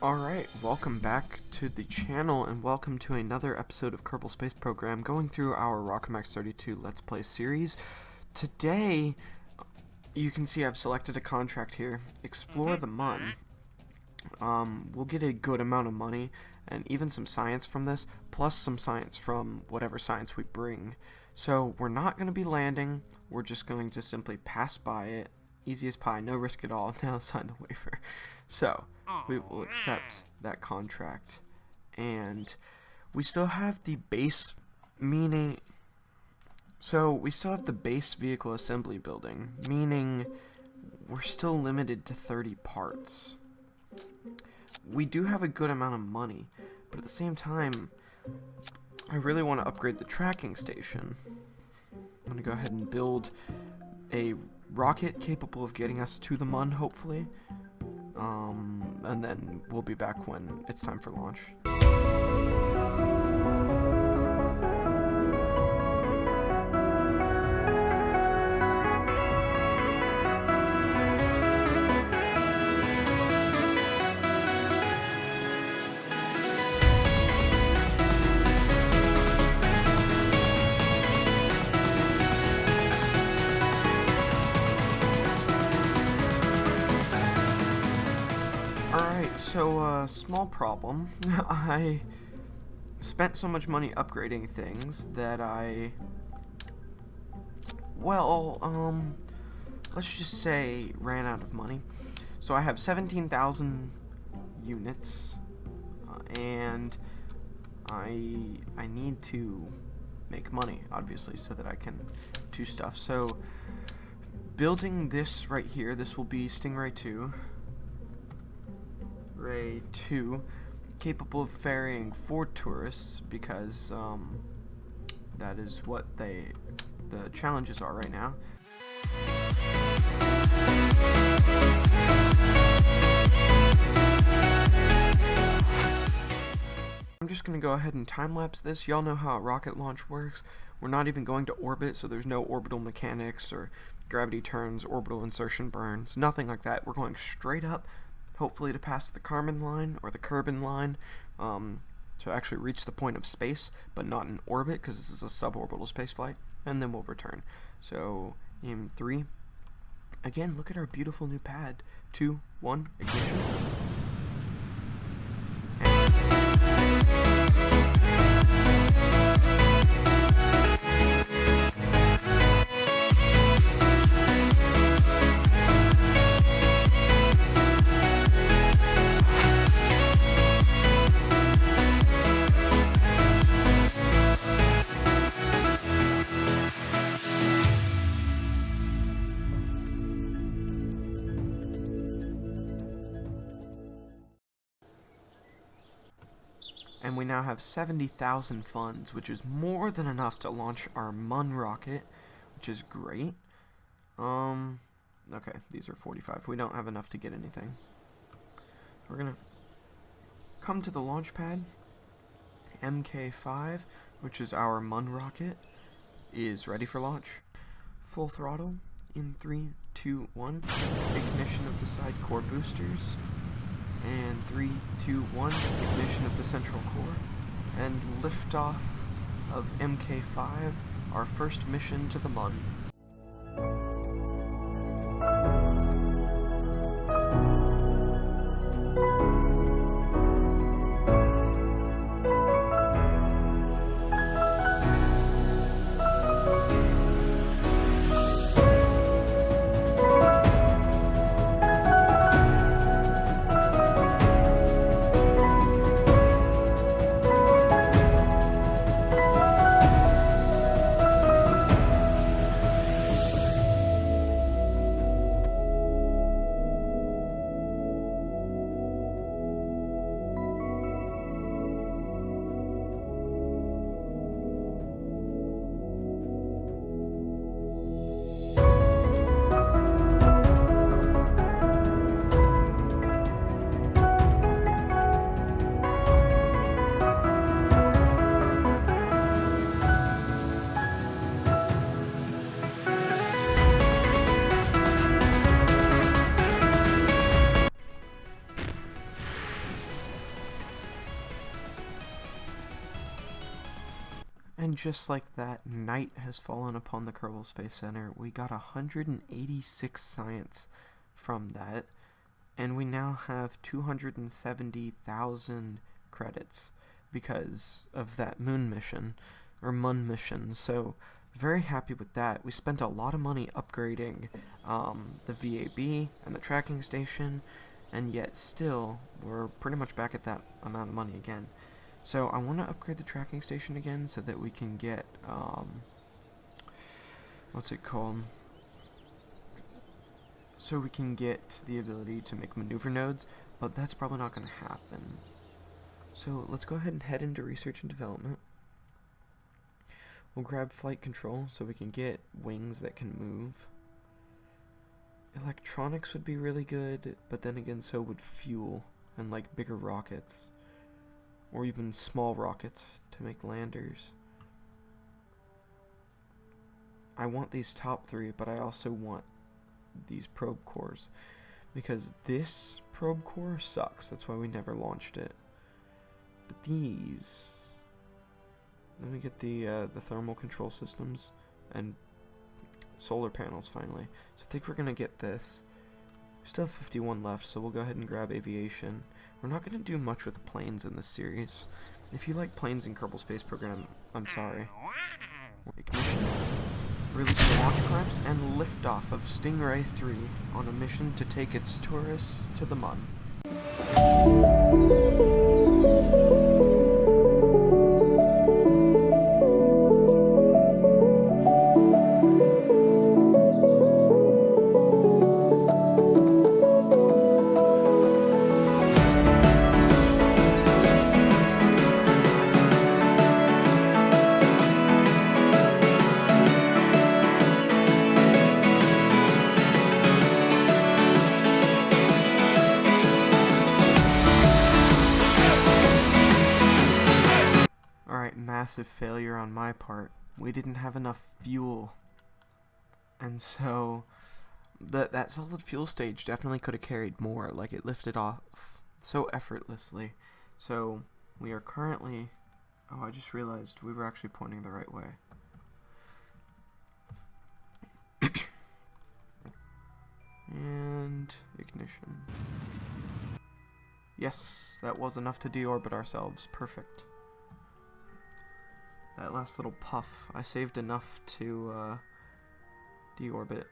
Alright, welcome back to the channel and welcome to another episode of Kerbal Space Program going through our RocketMax 32 Let's Play series. Today, you can see I've selected a contract here, Explore the Mun. We'll get a good amount of money and even some science from this, plus some science from whatever science we bring. So we're not going to be landing, we're just going to simply pass by it. Easy as pie, no risk at all. Now sign the waiver. So we will accept that contract, and we still have the base vehicle assembly building, meaning we're still limited to 30 parts. We do have a good amount of money, but at the same time, I really want to upgrade the tracking station. I'm going to go ahead and build a rocket capable of getting us to the Mun, hopefully. And then we'll be back when it's time for launch. So, small problem. I spent so much money upgrading things that let's just say ran out of money. So I have 17,000 units, and I need to make money, obviously, so that I can do stuff. So, building this right here, this will be Stingray 2. Ray 2, capable of ferrying 4 tourists, because that is what the challenges are right now. I'm just going to go ahead and time-lapse this. Y'all know how a rocket launch works. We're not even going to orbit, so there's no orbital mechanics or gravity turns, orbital insertion burns, nothing like that. We're going straight up, hopefully to pass the Kármán line or the Kerbin line, to actually reach the point of space, but not in orbit, because this is a suborbital spaceflight, and then we'll return. So, in 3, again, look at our beautiful new pad. 2, 1, ignition. And we now have 70,000 funds, which is more than enough to launch our Mun rocket, which is great. Okay, these are 45. We don't have enough to get anything. We're gonna come to the launch pad. MK5, which is our Mun rocket, is ready for launch. Full throttle in 3, 2, 1. Ignition of the side core boosters. And 3, 2, 1, ignition of the central core, and liftoff of MK5, our first mission to the Mun. And just like that, night has fallen upon the Kerbal Space Center. We got 186 science from that, and we now have 270,000 credits because of that moon mission, or Mun mission, so very happy with that. We spent a lot of money upgrading the VAB and the tracking station, and yet still, we're pretty much back at that amount of money again. So I want to upgrade the tracking station again so that we can get, what's it called? So we can get the ability to make maneuver nodes, but that's probably not going to happen. So let's go ahead and head into research and development. We'll grab flight control so we can get wings that can move. Electronics would be really good, but then again so would fuel and like bigger rockets. Or even small rockets to make landers. I want these top three, but I also want these probe cores. Because this probe core sucks, that's why we never launched it. But these... Let me get the thermal control systems and solar panels finally. So I think we're going to get this. We still have 51 left, so we'll go ahead and grab aviation. We're not going to do much with planes in this series. If you like planes in Kerbal Space Program, I'm sorry. Ignition. Release the launch clamps and liftoff of Stingray 3 on a mission to take its tourists to the Mun. Massive failure on my part. We didn't have enough fuel, and so that solid fuel stage definitely could have carried more. Like, it lifted off so effortlessly. So we are currently... Oh, I just realized we were actually pointing the right way. And ignition. Yes, that was enough to deorbit ourselves. Perfect. That last little puff, I saved enough to deorbit.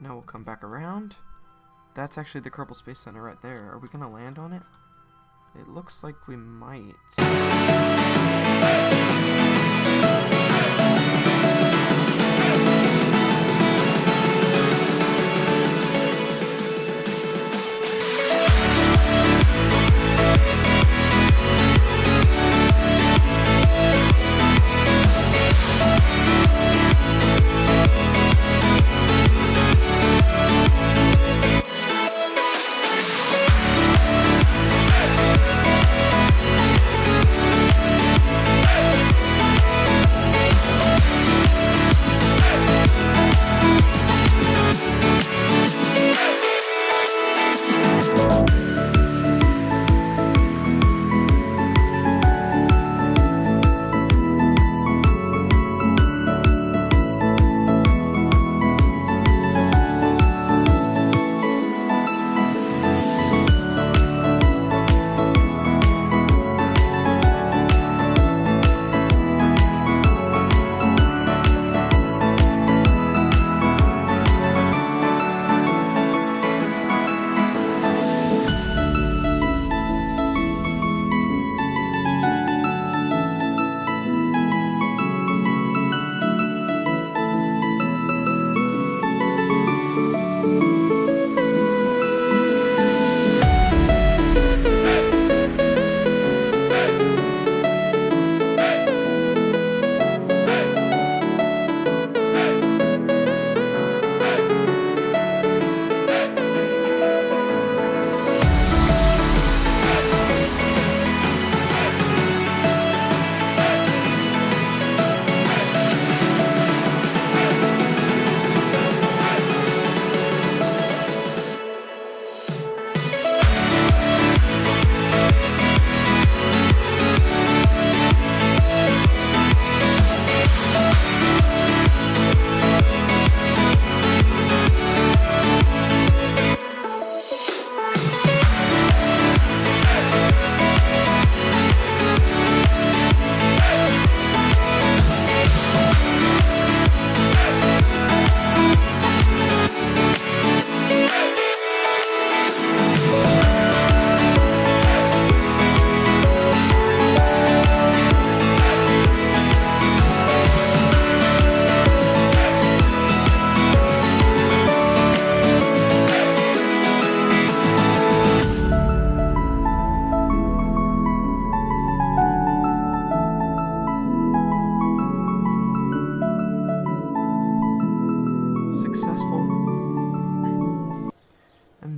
Now we'll come back around. That's actually the Kerbal Space Center right there. Are we gonna land on it? It looks like we might.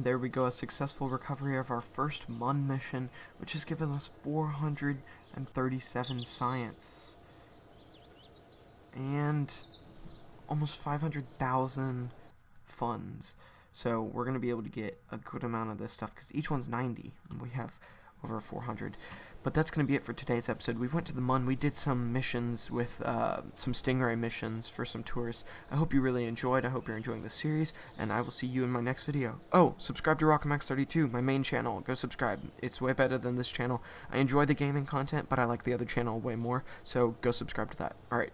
there we go, a successful recovery of our first MUN mission, which has given us 437 science. And almost 500,000 funds. So we're going to be able to get a good amount of this stuff, because each one's 90, and we have over 400. But that's going to be it for today's episode. We went to the MUN, we did some missions with some Stingray missions for some tourists. I hope you really enjoyed, I hope you're enjoying the series, and I will see you in my next video. Oh, subscribe to RocketMax32, my main channel. Go subscribe. It's way better than this channel. I enjoy the gaming content, but I like the other channel way more, so go subscribe to that. Alright.